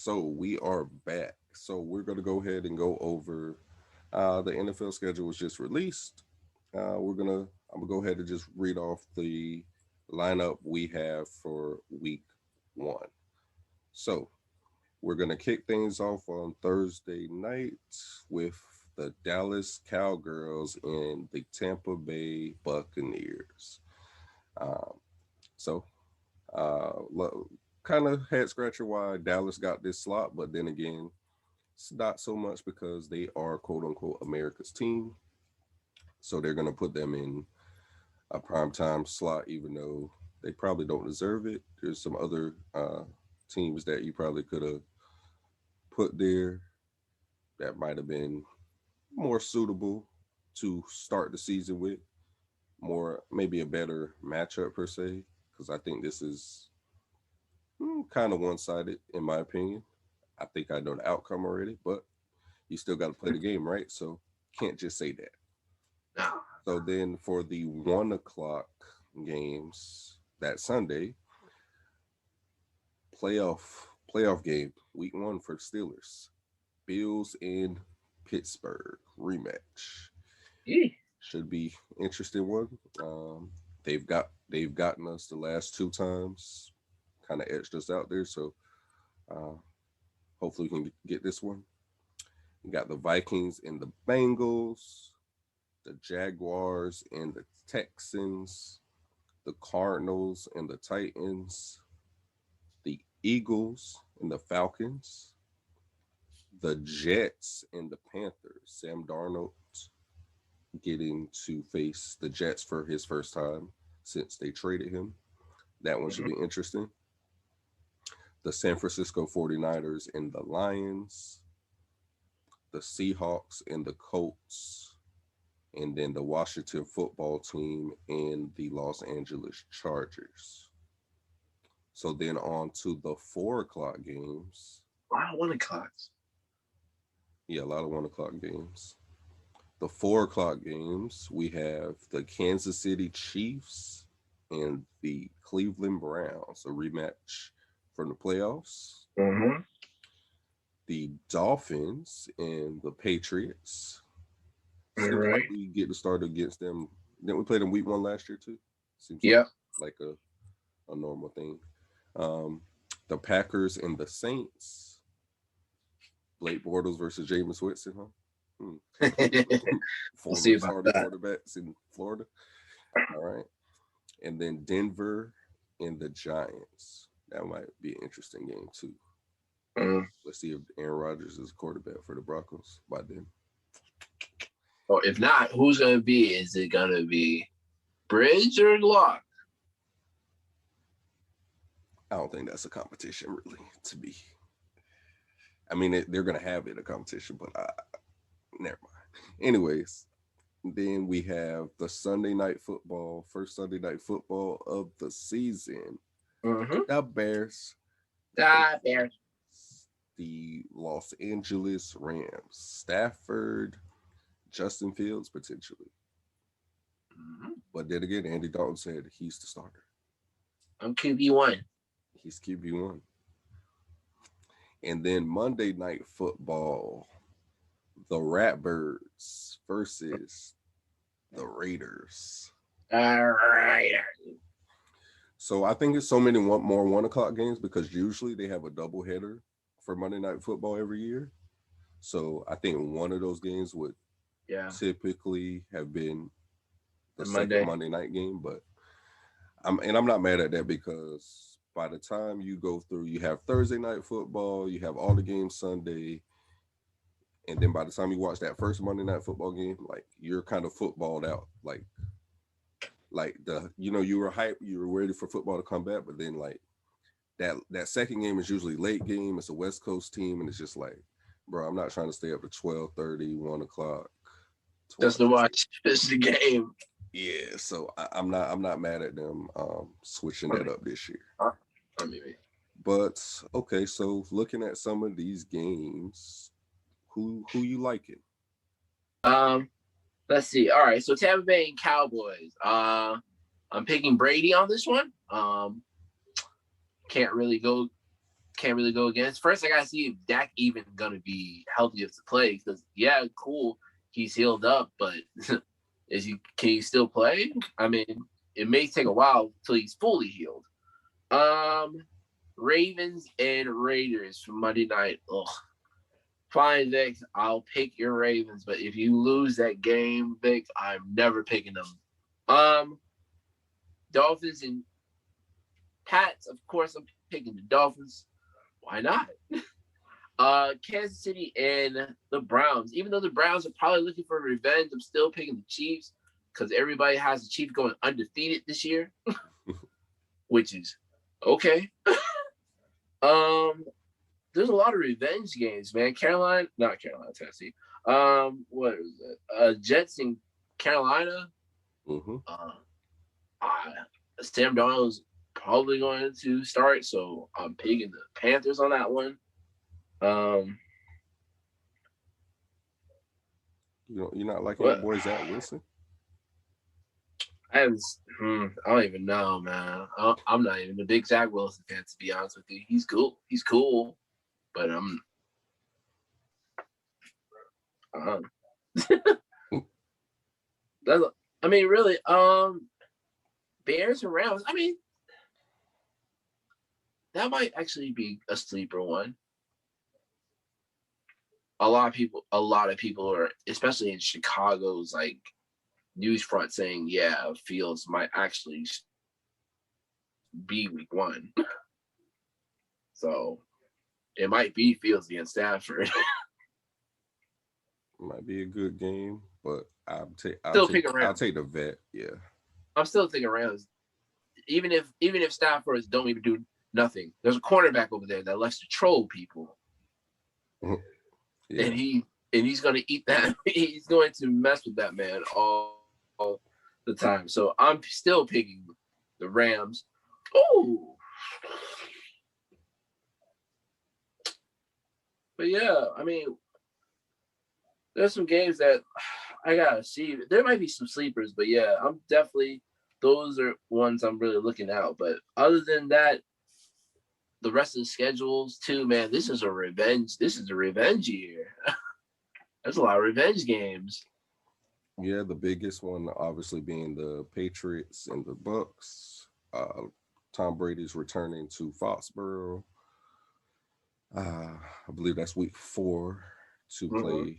So we are back. So we're going to go ahead and go over the NFL schedule was just released. I'm gonna go ahead and just read off the lineup we have for week one. So we're gonna kick things off on Thursday night with the Dallas Cowgirls and the Tampa Bay Buccaneers. Um, so kind of head scratcher why Dallas got this slot, but then again, it's not so much because they are quote unquote America's team. So they're going to put them in a primetime slot, even though they probably don't deserve it. There's some other teams that you probably could have put there that might have been more suitable to start the season with, more maybe a better matchup per se, because I think this is kind of one sided in my opinion. I think I know the outcome already, but you still got to play the game, right? So can't just say that. No. So then for the 1 o'clock games that Sunday, playoff game, week one for the Steelers. Bills in Pittsburgh rematch. Yeah. Should be interesting one. They've gotten us the last two times, kind of edged us out there. So uh, hopefully we can get this one. We got the Vikings and the Bengals, the Jaguars and the Texans, the Cardinals and the Titans, the Eagles and the Falcons, the Jets and the Panthers. Sam Darnold getting to face the Jets for his first time since they traded him. That one should be interesting. The San Francisco 49ers and the Lions, the Seahawks and the Colts, and then the Washington football team and the Los Angeles Chargers. So then on to the 4 o'clock games. Wow, 1 o'clock. Yeah, a lot of 1 o'clock games. The 4 o'clock games, we have the Kansas City Chiefs and the Cleveland Browns, a rematch from the playoffs. Mm-hmm. The Dolphins and the Patriots. All Seems right. like we get to start against them. Didn't we play them week one last year too? Seems Yep. like a normal thing. Um, the Packers and the Saints. Blake Bortles versus Jameis Winston, huh? We'll see Former about starting that. quarterbacks in Florida. All right. And then Denver and the Giants. That might be an interesting game too. Mm. Let's see if Aaron Rodgers is quarterback for the Broncos by then. Or if not, who's going to be? Is it going to be Bridge or Lock? I don't think that's a competition really to be. I mean, they're going to have it a competition, but never mind. Anyways, then we have the Sunday night football, first Sunday night football of the season. Mm-hmm. The Bears, Bears. the Los Angeles Rams, Stafford, Justin Fields potentially. Mm-hmm. But then again, Andy Dalton said he's the starter. I'm QB1. He's QB1. And then Monday night football, the Ratbirds versus the Raiders. All right. So I think it's so many more 1 o'clock games because usually they have a doubleheader for Monday Night Football every year. So I think one of those games would typically have been the second Monday night game. But I'm not mad at that because by the time you go through, you have Thursday night football, you have all the games Sunday, and then by the time you watch that first Monday night football game, like you're kind of footballed out. Like you were hyped, you were ready for football to come back, but then like that second game is usually late game. It's a West Coast team, and it's just like, bro, I'm not trying to stay up to 12:30, 1 o'clock. Just to watch the game. Yeah, so I'm not mad at them switching that up this year. But okay, so looking at some of these games, who you liking? Let's see. All right, so Tampa Bay and Cowboys. I'm picking Brady on this one. Can't really go can't really go against. First, I gotta see if Dak even gonna be healthy enough to play. Because cool, he's healed up, but can he still play? I mean, it may take a while until he's fully healed. Ravens and Raiders for Monday night. Ugh. Fine, Vick. I'll pick your Ravens, but if you lose that game, Vick, I'm never picking them. Dolphins and Pats. Of course, I'm picking the Dolphins. Why not? Kansas City and the Browns. Even though the Browns are probably looking for revenge, I'm still picking the Chiefs because everybody has the Chiefs going undefeated this year, which is okay. There's a lot of revenge games, man. Tennessee. What is it? Jets in Carolina. Mm-hmm. Sam Darnold's probably going to start, so I'm picking the Panthers on that one. You're not liking your boy Zach Wilson? I don't even know, man. I'm not even a big Zach Wilson fan, to be honest with you. He's cool, but I mean, really, Bears and Rams. I mean, that might actually be a sleeper one. A lot of people are, especially in Chicago's like news front, saying, yeah, Fields might actually be week 1. So it might be Fields against Stafford. Might be a good game, but I'll take the vet. Yeah, I'm still thinking Rams. Even if Stafford don't even do nothing, there's a cornerback over there that likes to troll people. Yeah. And he's going to eat that. He's going to mess with that man all the time. So I'm still picking the Rams. Oh, but yeah, I mean, there's some games that I gotta see. There might be some sleepers, but yeah, those are ones I'm really looking out. But other than that, the rest of the schedules too, man, this is a revenge year. There's a lot of revenge games. Yeah, the biggest one obviously being the Patriots and the Bucks. Tom Brady's returning to Foxborough. I believe that's week 4 to play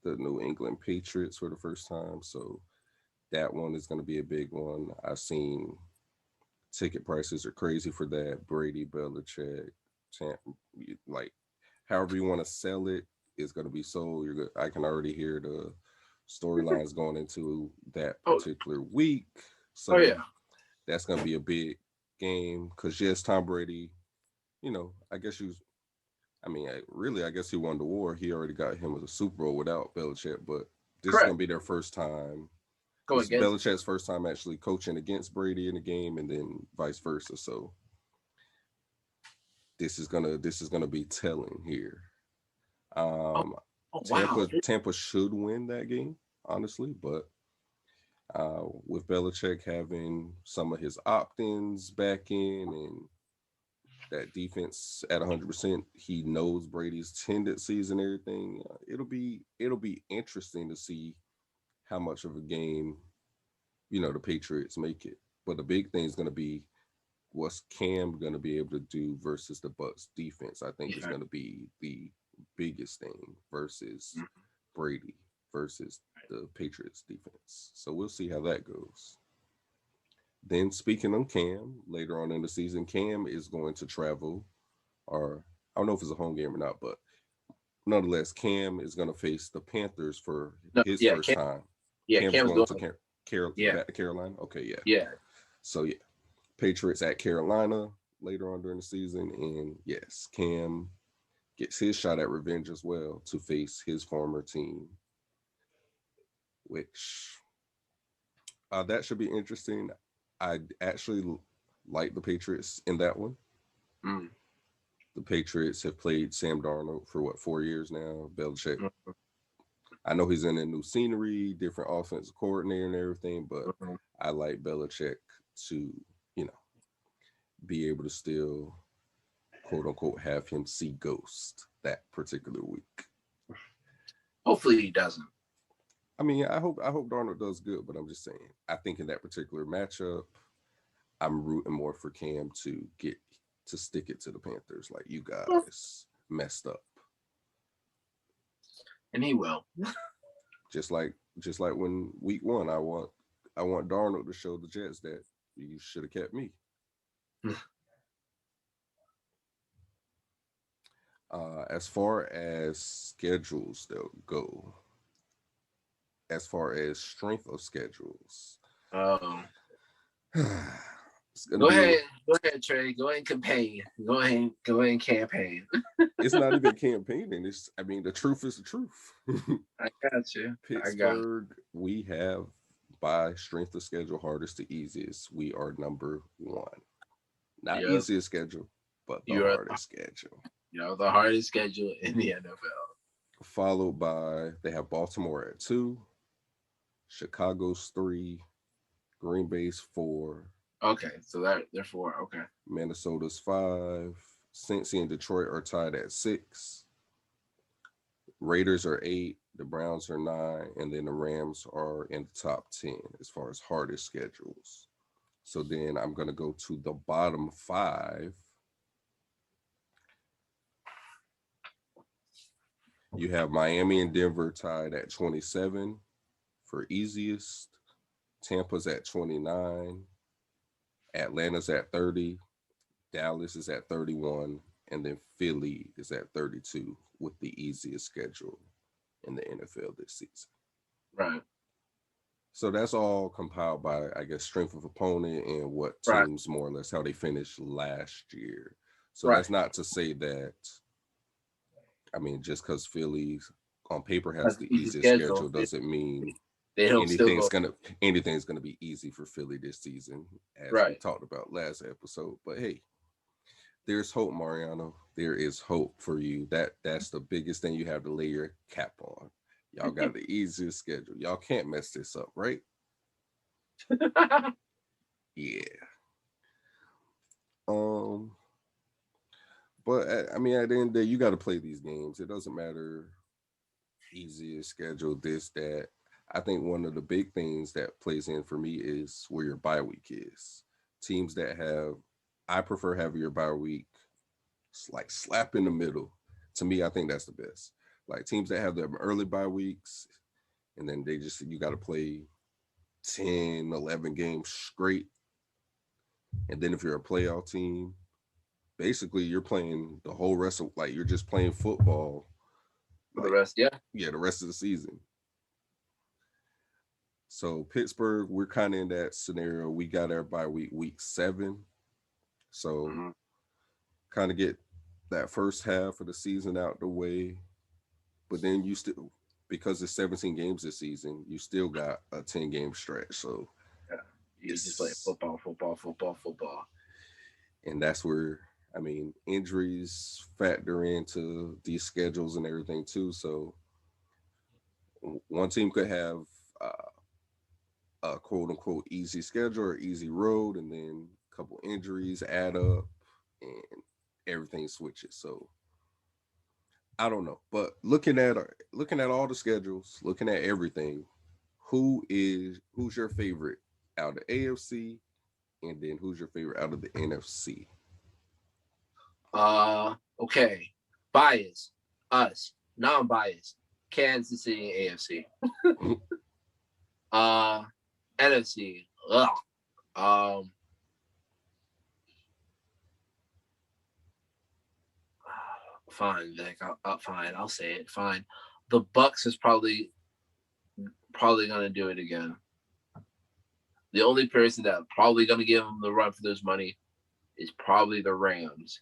the New England Patriots for the first time. So that one is going to be a big one. I've seen ticket prices are crazy for that. Brady, Belichick, like however you want to sell it is going to be sold. I can already hear the storylines going into that particular week. So that's going to be a big game because yes, Tom Brady, I guess he won the war. He already got him with a Super Bowl without Belichick, but this is going to be their first time. This is Belichick's first time actually coaching against Brady in the game, and then vice versa. So this is gonna be telling here. Tampa should win that game, honestly, but with Belichick having some of his opt-ins back in and that defense at 100%, he knows Brady's tendencies and everything. It'll be interesting to see how much of a game, the Patriots make it. But the big thing is going to be what's Cam going to be able to do versus the Bucs defense. I think is going to be the biggest thing versus Brady versus the Patriots defense. So we'll see how that goes. Then speaking on Cam, later on in the season, Cam is going to travel, or I don't know if it's a home game or not, but nonetheless, Cam is going to face the Panthers for his first time. Yeah, Cam's going to back to Carolina. Okay, yeah. Yeah. So yeah, Patriots at Carolina later on during the season, and yes, Cam gets his shot at revenge as well to face his former team, which that should be interesting. I actually like the Patriots in that one. The Patriots have played Sam Darnold for 4 years now. Belichick. I know he's in a new scenery, different offensive coordinator and everything, but I like Belichick to, be able to still quote unquote have him see ghost that particular week. Hopefully he doesn't. I mean, I hope Darnold does good, but I'm just saying, I think in that particular matchup, I'm rooting more for Cam to stick it to the Panthers. Like, you guys messed up. And he will. Just like when week 1, I want Darnold to show the Jets that you should have kept me. As far as schedules go, as far as strength of schedules, Go ahead, Trey. Go ahead and campaign. Go ahead and campaign. It's not even campaigning. The truth is the truth. I got you. Pittsburgh, we have by strength of schedule, hardest to easiest. We are number 1. Not easiest schedule, but the hardest schedule. The hardest schedule in the NFL. Followed by, they have Baltimore at 2, Chicago's 3, Green Bay's 4. Okay, so they're 4. Okay. Minnesota's 5. Cincy and Detroit are tied at 6. Raiders are 8. The Browns are 9. And then the Rams are in the top 10 as far as hardest schedules. So then I'm going to go to the bottom 5. You have Miami and Denver tied at 27 for easiest. Tampa's at 29. Atlanta's at 30. Dallas is at 31. And then Philly is at 32 with the easiest schedule in the NFL this season. Right. So that's all compiled by, I guess, strength of opponent and what teams more or less how they finished last year. So that's not to say that, just because Philly on paper has the easiest schedule doesn't mean anything's gonna be easy for Philly this season, as we talked about last episode. But hey, there's hope, Mariano. There is hope for you. That's the biggest thing you have to lay your cap on. Y'all got the easiest schedule. Y'all can't mess this up, right? Yeah. But at the end of the day, you got to play these games. It doesn't matter easiest schedule, this, that. I think one of the big things that plays in for me is where your bye week is. Teams that I prefer having your bye week like slap in the middle. To me, I think that's the best. Like teams that have their early bye weeks, and then you got to play 10, 11 games straight. And then if you're a playoff team, basically you're playing the whole rest of, like, you're just playing football. For the rest, the rest of the season. So Pittsburgh, we're kind of in that scenario. We got our bye week 7. So kind of get that first half of the season out the way. But then you still, because it's 17 games this season, you still got a 10-game stretch. So you just play football. And that's where, injuries factor into these schedules and everything too. So one team could have a quote unquote easy schedule or easy road, and then a couple injuries add up and everything switches. So I don't know, but looking at all the schedules, looking at everything, who's your favorite out of the AFC, and then who's your favorite out of the NFC? Okay. Bias. Us. Non-biased. Kansas City AFC. NFC. Fine, Vic. Fine. I'll say it. Fine. The Bucks is probably gonna do it again. The only person that probably gonna give them the run for this money is probably the Rams,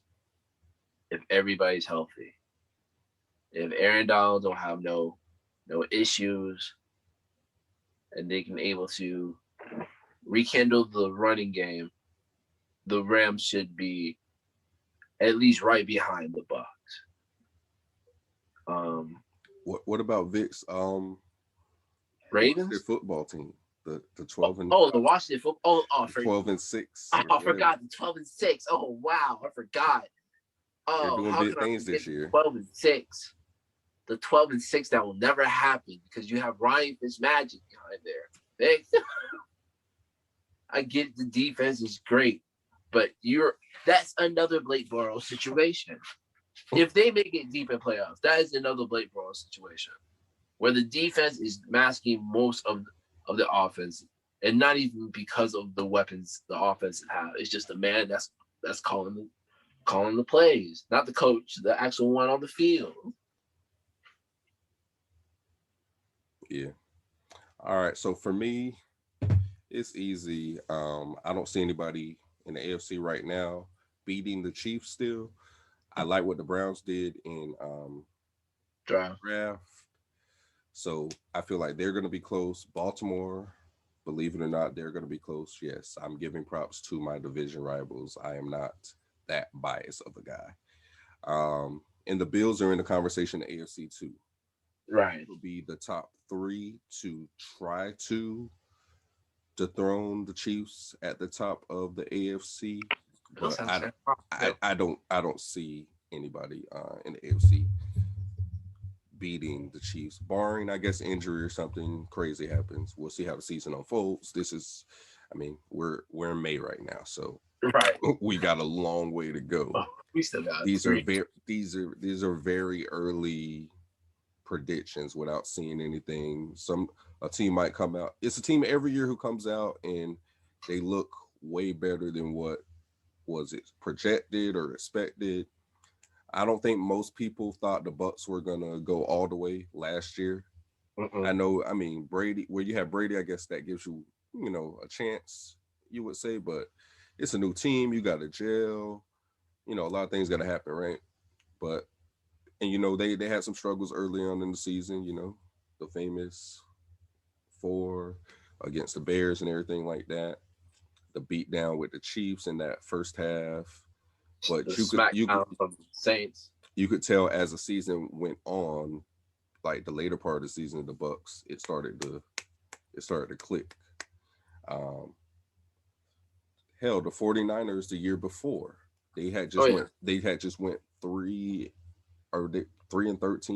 if everybody's healthy. If Aaron Donald don't have no issues, and they can able to rekindle the running game, the Rams should be at least right behind the Bucks. What about Vick's Ravens football team? The 12 and the Washington football. 12 and 6. I forgot the 12 and 6. Oh wow, I forgot. They're Oh, doing how big can I things forget this year. 12-6? The 12-6 that will never happen because you have Ryan Fitzmagic behind there. I get the defense is great, but that's another Blake Bortles situation. If they make it deep in playoffs, that is another Blake Bortles situation where the defense is masking most of the offense, and not even because of the weapons the offense have. It's just the man that's calling the plays, not the coach, the actual one on the field. Yeah. All right. So for me, it's easy. I don't see anybody in the AFC right now beating the Chiefs still. I like what the Browns did in Draft. draft. So I feel like they're going to be close. Baltimore, believe it or not, they're going to be close. Yes, I'm giving props to my division rivals. I am not that biased of a guy. And the Bills are in the conversation, the AFC too. Right. Will be the top three to try to dethrone the Chiefs at the top of the AFC. But I don't see anybody in the AFC beating the Chiefs, barring I guess injury or something crazy happens. We'll see how the season unfolds. We're in May right now, so right. we got a long way to go. Oh, we still got these are very early predictions without seeing anything. A team might come out. It's a team every year who comes out and they look way better than what was it projected or expected. I don't think most people thought the Bucks were gonna go all the way last year. I know. I mean, Brady. Where you have Brady, I guess that gives you, a chance. You would say, but it's a new team. You got a jail. A lot of things got to happen, right? But they had some struggles early on in the season. The famous 4 against the Bears and everything like that. The beat down with the Chiefs in that first half. But from Saints. You could tell as the season went on, like the later part of the season, the Bucks, it started to click. Hell, the 49ers the year before, they had just went 3-13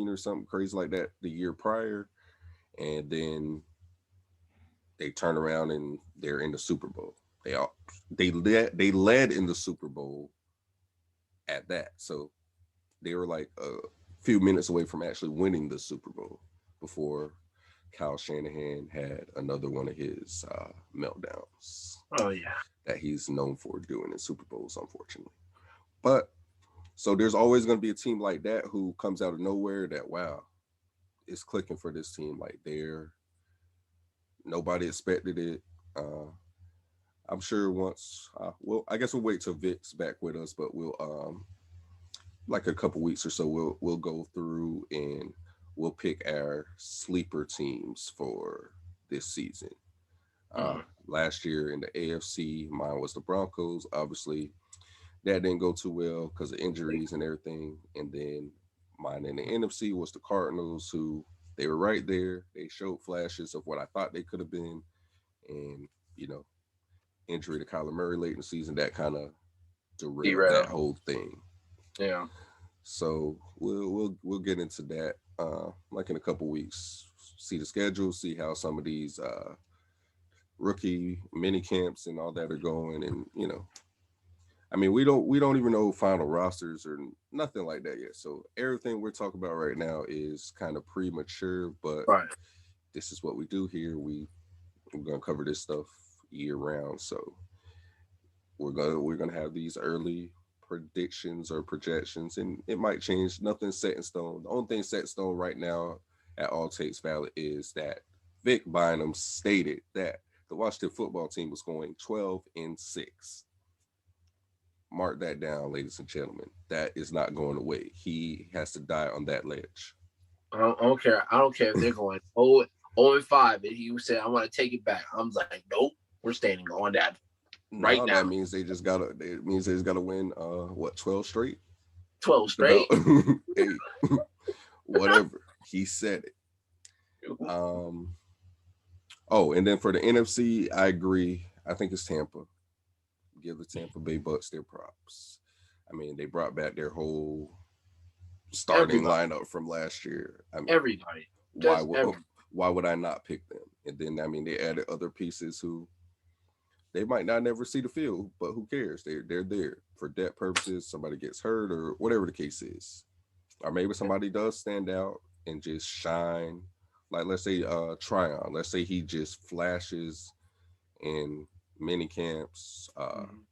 or something crazy like that the year prior, and then they turn around and they're in the Super Bowl. They led in the Super Bowl at that. So they were like a few minutes away from actually winning the Super Bowl before Kyle Shanahan had another one of his meltdowns. Oh yeah, that he's known for doing in Super Bowls, unfortunately. But so there's always going to be a team like that who comes out of nowhere that it's clicking for this team. Like nobody expected it. I'm sure once I guess we'll wait till Vick's back with us, but we'll like a couple weeks or so we'll go through and we'll pick our sleeper teams for this season. Last year in the AFC, mine was the Broncos. Obviously, that didn't go too well because of injuries and everything. And then mine in the NFC was the Cardinals, who they were right there. They showed flashes of what I thought they could have been. And, injury to Kyler Murray late in the season, that kind of derailed that whole thing. Yeah. So we'll get into that like in a couple weeks. See the schedule, see how some of these rookie mini camps and all that are going, and we don't even know final rosters or nothing like that yet. So everything we're talking about right now is kind of premature, but this is what we do here. We're gonna cover this stuff year round. So we're gonna have these early predictions or projections, and it might change. Nothing's set in stone. The only thing set in stone right now at AllTakesValid is that Vick Bynum stated that the Washington football team was going 12-6. Mark that down, ladies and gentlemen. That is not going away. He has to die on that ledge. I don't care. I don't care if they're going 0-5, and he said, "I want to take it back." I'm like, "Nope, we're standing on that." Right now, that means they just gotta win 12 straight? 12 straight. Hey, whatever. He said it. And then for the NFC, I agree. I think it's Tampa. Give the Tampa Bay Bucks their props. I mean, they brought back their whole starting lineup from last year. I mean, everybody. Why would I not pick them? And then I mean, they added other pieces who they might not never see the field, but who cares? They're there for depth purposes. Somebody gets hurt or whatever the case is, or maybe somebody does stand out and just shine. Like let's say Tryon. Let's say he just flashes in mini camps,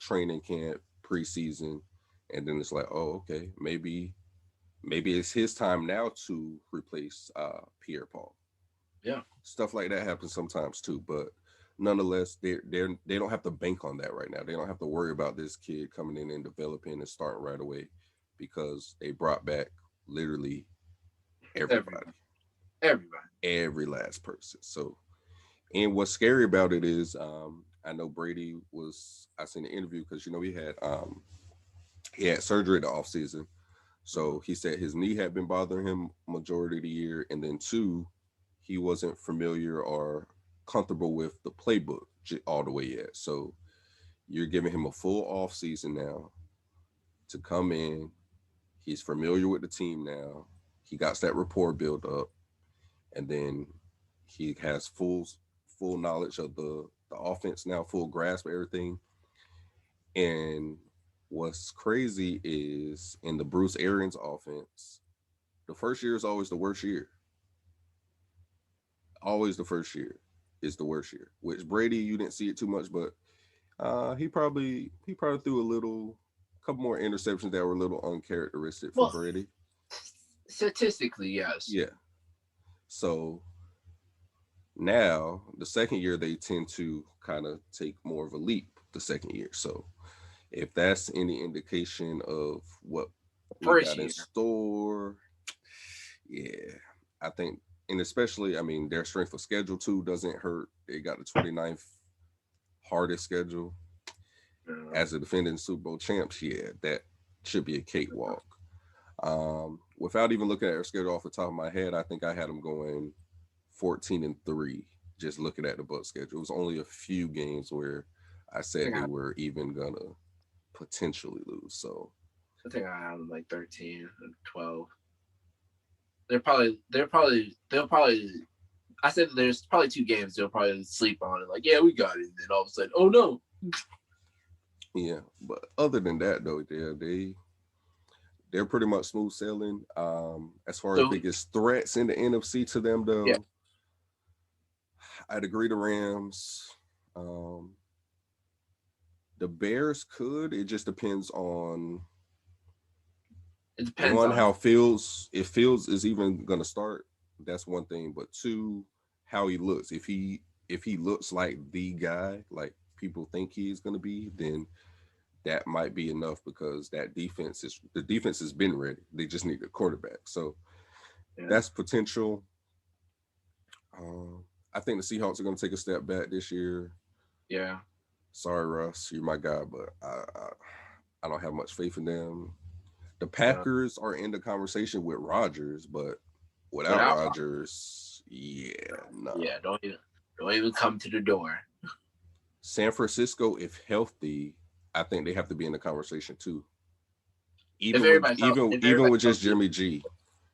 training camp, preseason, and then it's like, oh, okay, maybe it's his time now to replace Pierre Paul. Yeah, Stuff like that happens sometimes too, but nonetheless, they don't have to bank on that right now. They don't have to worry about this kid coming in and developing and starting right away because they brought back literally everybody, every last person. So, and what's scary about it is, I know Brady was. I seen an interview because he had surgery the off season. So he said his knee had been bothering him majority of the year, and then two, he wasn't familiar or comfortable with the playbook all the way yet. So you're giving him a full off season now to come in. He's familiar with the team now. He got that rapport built up, and then he has full knowledge of the offense now, full grasp of everything. And what's crazy is in the Bruce Arians offense, the first year is always the worst year. Always the first year is the worst year. Which Brady, you didn't see it too much, but he probably threw a couple more interceptions that were a little uncharacteristic for Brady. Statistically, yes. Yeah. So now the second year they tend to kind of take more of a leap the second year. So if that's any indication of what we got in store, yeah, I think, and especially, I mean, their strength of schedule too doesn't hurt. They got the 29th hardest schedule as a defending Super Bowl champs. Yeah, that should be a cakewalk. Without even looking at their schedule off the top of my head, I think I had them going 14-3. Just looking at the Bucs schedule, it was only a few games where I said they were even gonna potentially lose. So I think I have them like 13 and 12. They'll probably. I said there's probably two games they'll probably sleep on it. Like, yeah, we got it. And then all of a sudden, oh no. Yeah, but other than that, though, they're pretty much smooth sailing. As far as biggest threats in the NFC to them, though, yeah. I'd agree the Rams. The Bears could. It just depends on. It depends on how Fields is even going to start. That's one thing, but two, how he looks. If he looks like the guy, like people think he's going to be, then that might be enough because the defense has been ready. They just need a quarterback. So that's potential. I think the Seahawks are going to take a step back this year. Yeah. Sorry, Russ, you're my guy, but I don't have much faith in them. The Packers are in the conversation with Rodgers, but without Rodgers, no. Yeah, don't even come to the door. San Francisco, if healthy, I think they have to be in the conversation too. Even with just Jimmy G.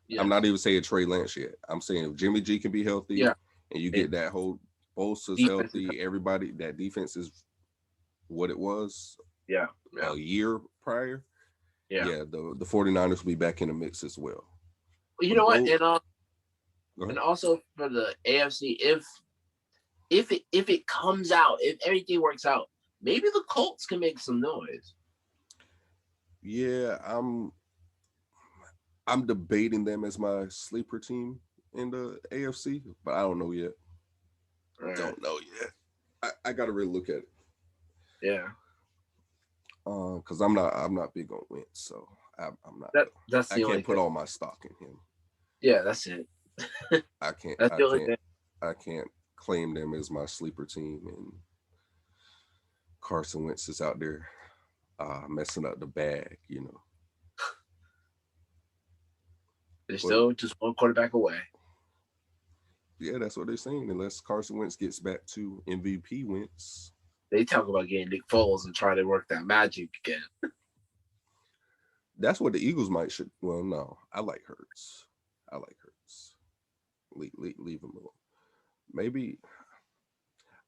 Yes. I'm not even saying Trey Lance yet. I'm saying if Jimmy G can be healthy, and you get that whole Bosa's healthy, everybody, that defense is what it was. Yeah. A year prior. Yeah, the 49ers will be back in the mix as well. You know what? And also for the AFC, if it comes out, if everything works out, maybe the Colts can make some noise. Yeah, I'm debating them as my sleeper team in the AFC, but I don't know yet. Right. Don't know yet. I got to really look at it. Yeah. Because I'm not big on Wentz, so I'm not. That's I can't put all my stock in him. Yeah, that's it. I can't. I can't claim them as my sleeper team, and Carson Wentz is out there messing up the bag, you know. They're still just one quarterback away. Yeah, that's what they're saying. Unless Carson Wentz gets back to MVP Wentz. They talk about getting Nick Foles and try to work that magic again. That's what the Eagles might should. Well, no, I like Hurts. I like Hurts. Leave him alone. Maybe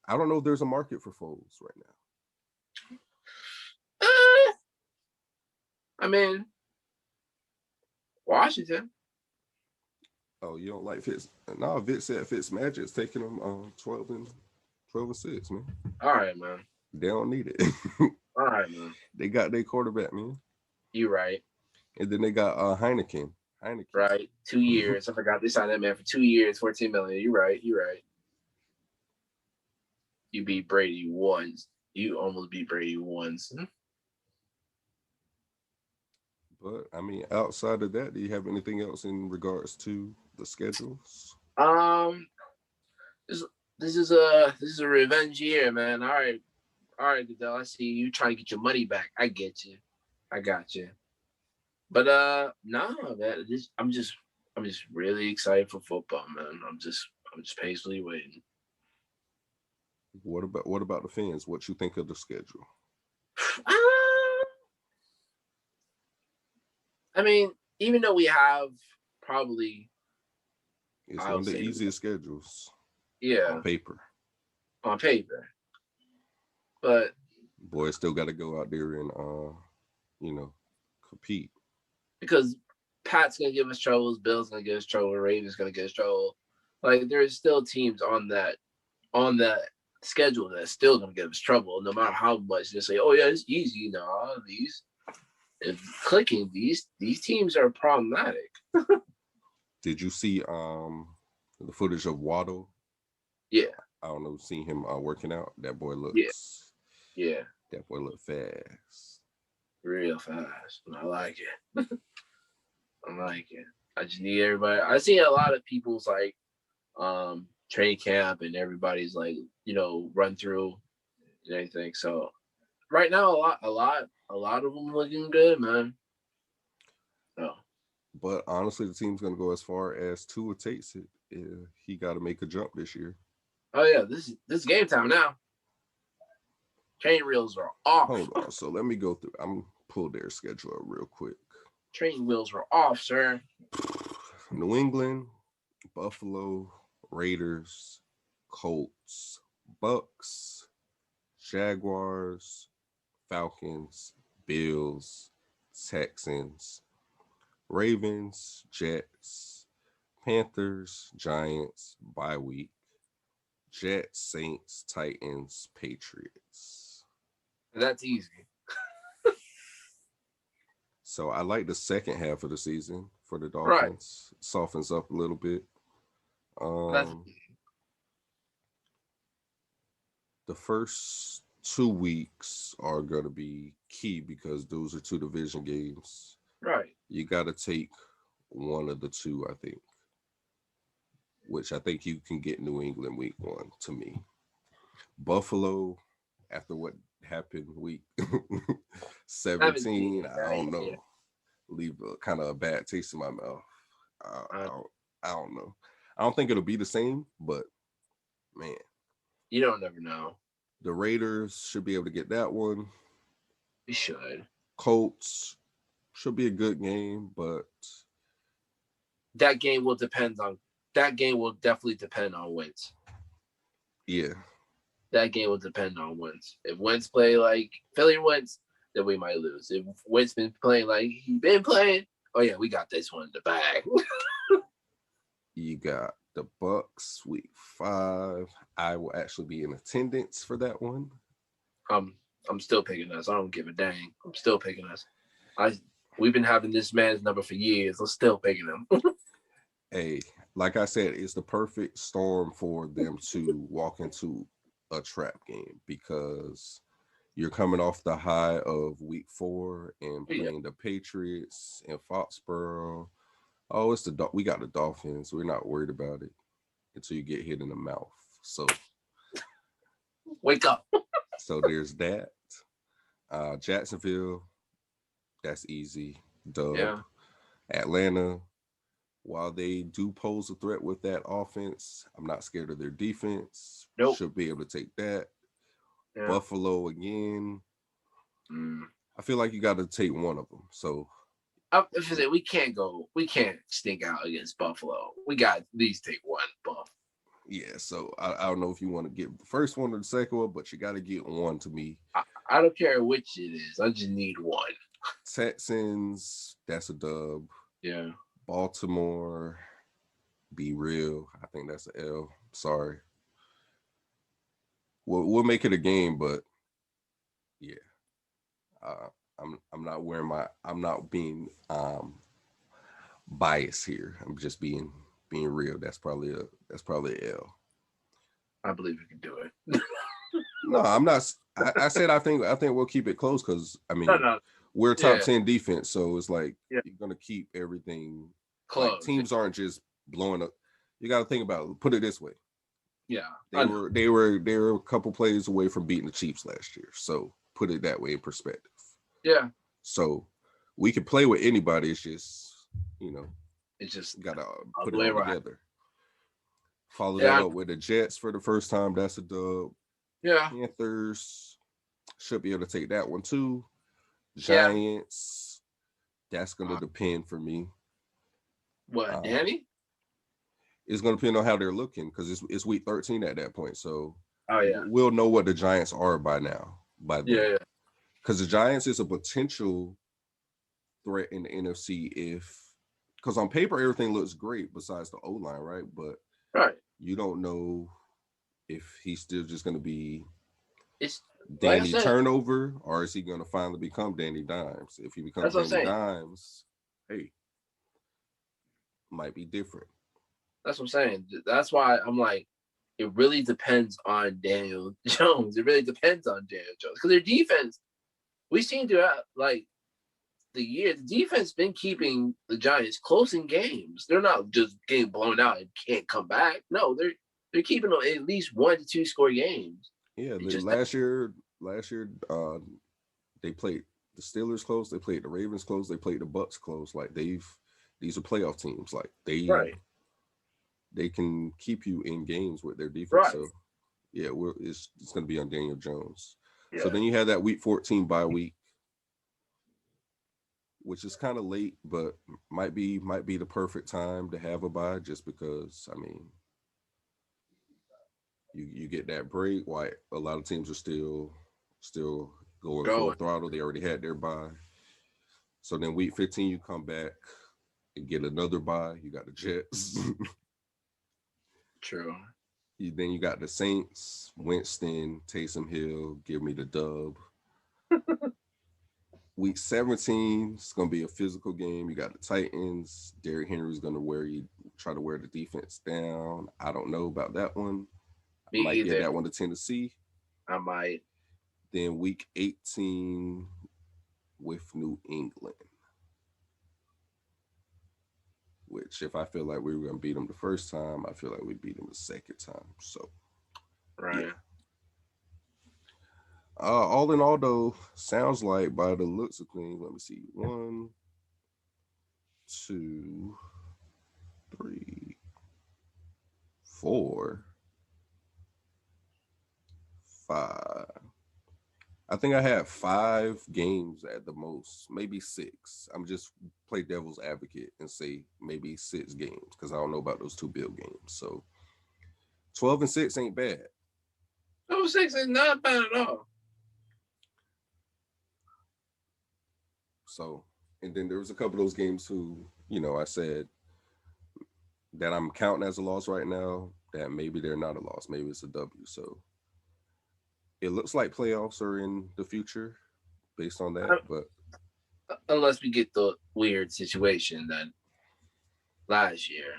I don't know if there's a market for Foles right now. I mean, Washington. Oh, you don't like Fitz? No, Vick said Fitzmagic's taking them 12-6, man. All right, man. They don't need it. All right, man. They got their quarterback, man. You right. And then they got Heineken. Right. 2 years. I forgot they signed that man for 2 years, $14 million. You're right. You beat Brady once. You almost beat Brady once. But I mean, outside of that, do you have anything else in regards to the schedules? This is a revenge year, man. All right, Goodell. I see you trying to get your money back. I get you. I got you. But no, man. I'm just really excited for football, man. I'm just patiently waiting. What about the fans? What you think of the schedule? I mean, even though we have probably it's one of the easiest schedules. Yeah. On paper. But boys still got to go out there and compete. Because Pat's gonna give us troubles, Bill's gonna give us trouble, Ravens gonna give us trouble. Like there's still teams on that schedule that's still gonna give us trouble, no matter how much they say, "Oh yeah, it's easy." No, these teams are problematic. Did you see the footage of Waddle? Yeah. I don't know, seeing him working out. That boy looks. Yeah. That boy look fast. Real fast. I like it. I just need everybody. I see a lot of people's like training camp and everybody's like, run through and everything. So right now a lot of them looking good, man. No. But honestly, the team's gonna go as far as Tua takes it. He got to make a jump this year. Oh yeah, this is game time now. Training wheels are off. Hold on, so let me go through. I'm pull their schedule up real quick. Training wheels are off, sir. New England, Buffalo, Raiders, Colts, Bucks, Jaguars, Falcons, Bills, Texans, Ravens, Jets, Panthers, Giants, bye week, Jets, Saints, Titans, Patriots. That's easy. So I like the second half of the season for the Dolphins. Right. Softens up a little bit. The first 2 weeks are going to be key because those are 2 division games. Right. You got to take one of the 2, I think, which I think you can get New England week 1 to me. Buffalo, after what happened week 17, I don't know. Yeah. Leave a kind of a bad taste in my mouth. I don't know. I don't think it'll be the same, but man. You don't never know. The Raiders should be able to get that one. We should. Colts should be a good game, but that game will definitely depend on Wentz. Yeah. That game will depend on Wentz. If Wentz play like Philly Wentz, then we might lose. If Wentz been playing like he been playing, oh yeah, we got this one in the bag. You got the Bucks week 5. I will actually be in attendance for that one. I'm still picking us. I don't give a dang. I'm still picking us. We've been having this man's number for years. I'm still picking him. Hey, like I said, it's the perfect storm for them to walk into a trap game because you're coming off the high of week 4 and playing the Patriots in Foxborough. Oh, we got the Dolphins. We're not worried about it until you get hit in the mouth. So wake up. So there's that. Jacksonville, that's easy. Dub. Yeah. Atlanta, while they do pose a threat with that offense, I'm not scared of their defense. Nope. Should be able to take that. Yeah. Buffalo again. I feel like you got to take one of them. So We can't stink out against Buffalo. We got at least take one buff. Yeah, so I don't know if you want to get the first one or the second one, but you got to get one to me. I don't care which it is. I just need one. Texans, that's a dub. Yeah. Baltimore, be real. I think that's an L. Sorry. We'll make it a game, but yeah, I'm not wearing I'm not being biased here. I'm just being real. That's probably an L. I believe we can do it. No, I'm not. I said I think we'll keep it close because I mean we're top 10 defense, so it's like you're gonna keep everything close. Like teams aren't just blowing up. You got to think about it. Put it this way. Yeah, they were a couple plays away from beating the Chiefs last year. So put it that way in perspective. Yeah. So we can play with anybody. It's just it's just gotta put it all together. Follow that up with the Jets for the first time. That's a dub. Yeah. Panthers should be able to take that one too. Giants, that's going to depend for me. What, Danny? It's going to depend on how they're looking because it's week 13 at that point. So we'll know what the Giants are by now. Then. Because the Giants is a potential threat in the NFC because on paper everything looks great besides the O-line, right? But you don't know if he's still just going to be Danny Turnover, or is he going to finally become Danny Dimes? If he becomes Danny Dimes, hey, might be different. That's what I'm saying. That's why I'm like, it really depends on Daniel Jones. It really depends on Daniel Jones because their defense, we seen throughout like the year, the defense been keeping the Giants close in games. They're not just getting blown out and can't come back. No, they're keeping them at least 1 to 2 score games. Yeah, last year, they played the Steelers close, they played the Ravens close, they played the Bucks close. Like these are playoff teams. Like they can keep you in games with their defense. Right. So yeah, it's going to be on Daniel Jones. Yeah. So then you have that week 14 bye week, which is kind of late, but might be the perfect time to have a bye, just because I mean, you get that break while a lot of teams are still going full throttle. They already had their bye. So then week 15 you come back and get another bye. You got the Jets. True. Then you got the Saints, Winston, Taysom Hill, give me the dub. Week 17, it's going to be a physical game. You got the Titans. Derrick Henry's going to try to wear the defense down. I don't know about that one. I might get that one to Tennessee. I might. Then week 18 with New England, which if I feel like we were going to beat them the first time, I feel like we beat them the second time. So, yeah. All in all, though, sounds like by the looks of things, let me see. 1, 2, 3, 4, 5. I think I had 5 games at the most, maybe 6. I'm just play devil's advocate and say maybe 6 games because I don't know about those 2 Bill games. So 12-6 ain't bad. 12-6 is not bad at all. So, and then there was a couple of those games who, I said that I'm counting as a loss right now, that maybe they're not a loss. Maybe it's a W. So it looks like playoffs are in the future based on that, but unless we get the weird situation that last year.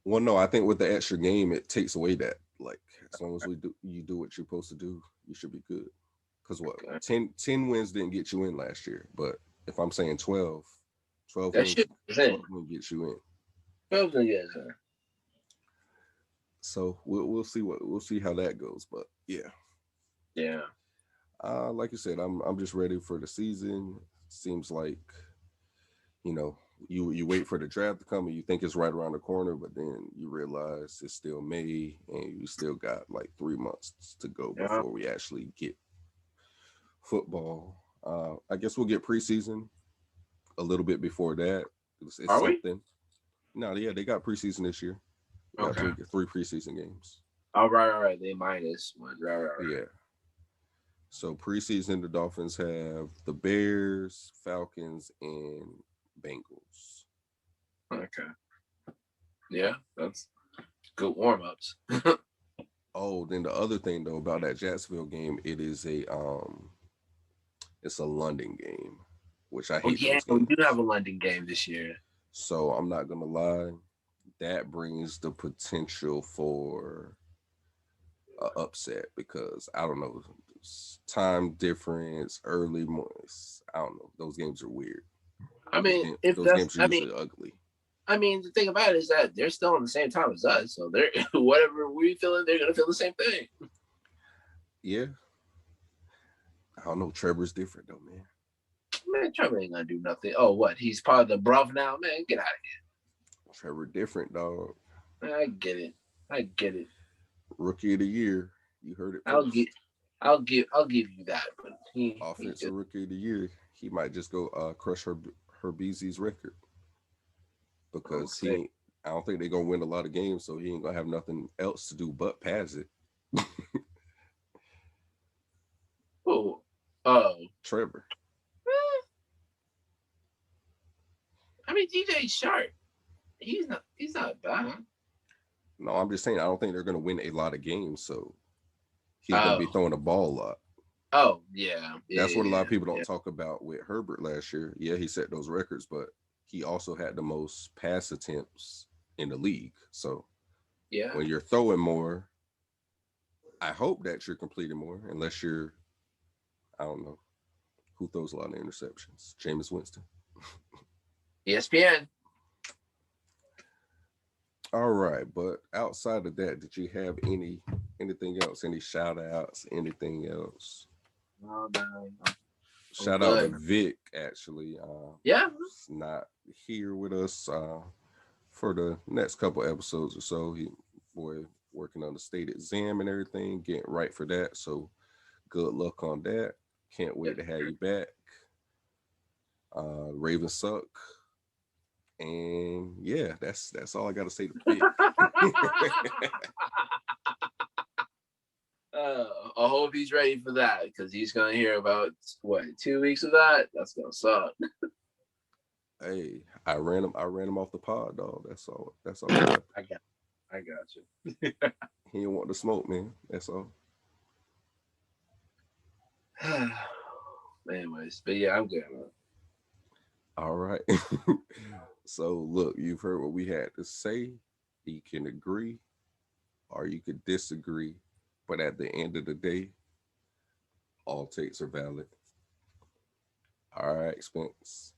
Well, no, I think with the extra game, it takes away that. Like, as long as you do what you're supposed to do, you should be good. Because what, 10 wins didn't get you in last year, but if I'm saying 12 wins get you in. 12 wins, yeah. So we'll see how that goes, but yeah. Yeah. Like you said, I'm just ready for the season. Seems like, you wait for the draft to come and you think it's right around the corner, but then you realize it's still May and you still got like 3 months to go before we actually get football. I guess we'll get preseason a little bit before that. It's Are we? something. No, yeah, they got preseason this year. They got Okay. three preseason games. Oh, right. They minus one. Right. Yeah. So preseason, the Dolphins have the Bears, Falcons, and Bengals. Okay. Yeah, that's good warm ups. Oh, then the other thing though about that Jacksonville game, it's a London game, which I Oh hate yeah, those we games. do have a London game this year. So I'm not gonna lie, that brings the potential for an upset because I don't know, time difference, early mornings. I don't know. Those games are weird. I mean, Those games are usually ugly. I mean, the thing about it is that they're still on the same time as us, so they're whatever we feeling, they're gonna feel the same thing. Yeah. I don't know. Trevor's different though, man. Man, Trevor ain't gonna do nothing. Oh, what? He's part of the bruv now, man. Get out of here. Trevor different, dog. I get it. Rookie of the year. You heard it I'll first. give you that. But Offensive rookie of the year. He might just go crush Herbeezy's record because I don't think they're gonna win a lot of games, so he ain't gonna have nothing else to do but pass it. Oh, Trevor. I mean, DJ Sharp, he's not bad. No, I'm just saying I don't think they're gonna win a lot of games, so he's gonna be throwing the ball a lot. Oh yeah. That's what a lot of people don't talk about with Herbert last year. Yeah, he set those records, but he also had the most pass attempts in the league. So yeah, when you're throwing more, I hope that you're completing more, unless you're, I don't know, who throws a lot of interceptions? Jameis Winston. ESPN. All right, but outside of that, did you have anything else? Any shout outs? Anything else? No. Shout out to Vick, actually. Yeah. He's not here with us for the next couple episodes or so. Boy working on the state exam and everything, getting right for that. So good luck on that. Can't wait to have you back. Ravens suck. And yeah, that's all I gotta say to Vick. I hope he's ready for that because he's gonna hear about 2 weeks of that. That's gonna suck. Hey, I ran him off the pod, dog. That's all. I got you. He didn't want the smoke, man. That's all. Anyways, but yeah, I'm good. Man. All right. So look, you've heard what we had to say. You can agree or you could disagree, but at the end of the day, all takes are valid. All right, Spence.